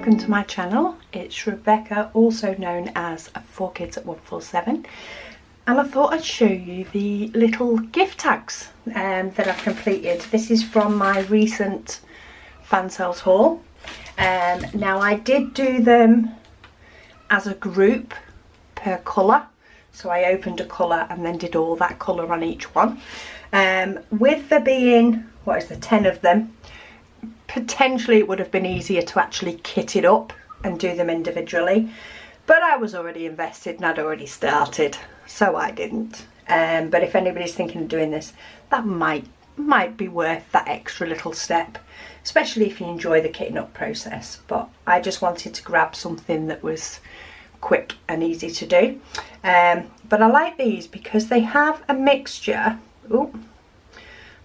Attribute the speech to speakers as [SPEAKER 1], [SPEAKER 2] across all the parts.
[SPEAKER 1] welcome to my channel. It's Rebecca, also known as 4Kids at 147, and I thought I'd show you the little gift tags that I've completed. This is from my recent Fansells haul. Now I did do them as a group per colour, so I opened a colour and then did all that colour on each one. With there being, 10 of them, potentially it would have been easier to actually kit it up and do them individually, but I was already invested and I'd already started, so I didn't. But if anybody's thinking of doing this, that might be worth that extra little step, especially if you enjoy the kitting up process. But I just wanted to grab something that was quick and easy to do. But I like these because they have a mixture. Oh,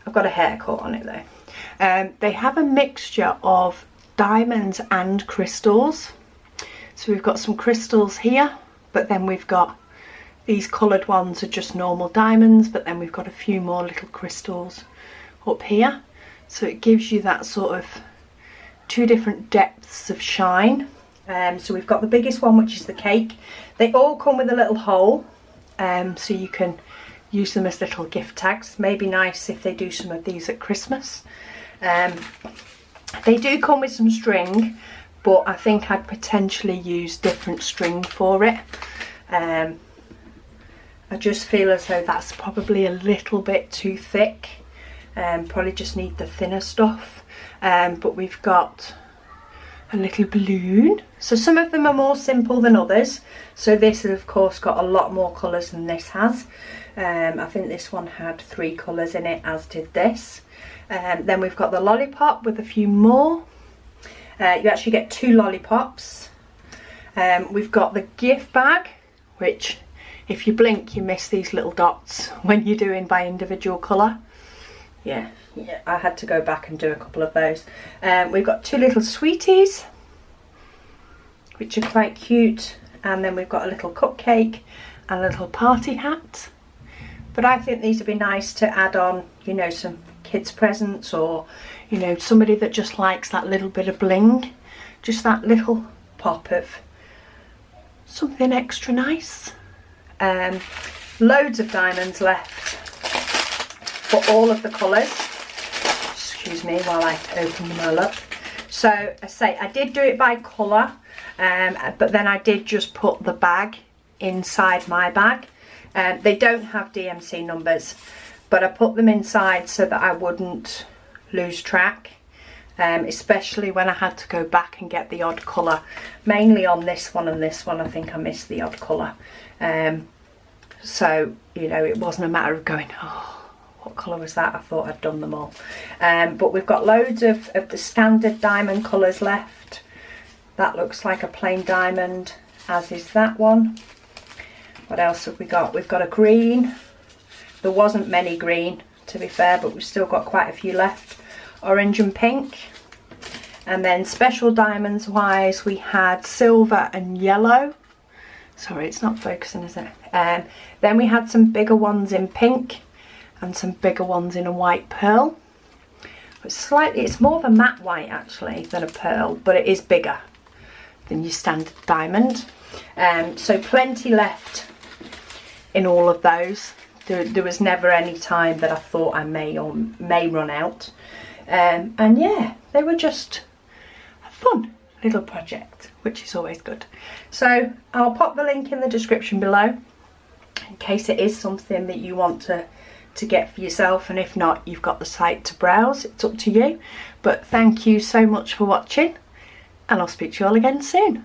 [SPEAKER 1] I've got a hair caught on it though. They have a mixture of diamonds and crystals. So we've got some crystals here, but then we've got these coloured ones are just normal diamonds, but then we've got a few more little crystals up here. So it gives you that sort of two different depths of shine. So we've got the biggest one, which is the cake. They all come with a little hole, so you can use them as little gift tags. Maybe nice if they do some of these at Christmas. They do come with some string, but I think I'd potentially use different string for it. I just feel as though that's probably a little bit too thick. Probably just need the thinner stuff. But we've got a little balloon. So some of them are more simple than others. So this has of course got a lot more colours than this has. I think this one had 3 colours in it, as did this. Then we've got the lollipop with a few more. You actually get 2 lollipops. We've got the gift bag, which if you blink you miss these little dots when you're doing by individual colour. Yeah, I had to go back and do a couple of those. We've got 2 little sweeties, which are quite cute, and then we've got a little cupcake and a little party hat. But I think these would be nice to add on, you know, some kids' presents, or, you know, somebody that just likes that little bit of bling, just that little pop of something extra nice. Loads of diamonds left for all of the colours. Excuse me while I open them all up. So I say I did do it by colour, but then I did just put the bag inside my bag. They don't have DMC numbers, but I put them inside so that I wouldn't lose track, especially when I had to go back and get the odd colour. Mainly on this one and this one, I think I missed the odd colour. So, you know, it wasn't a matter of going, oh, what colour was that? I thought I'd done them all. But we've got loads of the standard diamond colours left. That looks like a plain diamond, as is that one. What else have we got? We've got a green. There wasn't many green, to be fair, but we've still got quite a few left. Orange and pink. And then special diamonds wise, we had silver and yellow. Sorry, it's not focusing, is it? Then we had some bigger ones in pink and some bigger ones in a white pearl. It's more of a matte white actually than a pearl, but it is bigger than your standard diamond. So plenty left in all of those. There was never any time that I thought I may run out. And yeah, they were just a fun little project, which is always good. So I'll pop the link in the description below in case it is something that you want to get for yourself, and if not, you've got the site to browse. It's up to you. But thank you so much for watching, and I'll speak to you all again soon.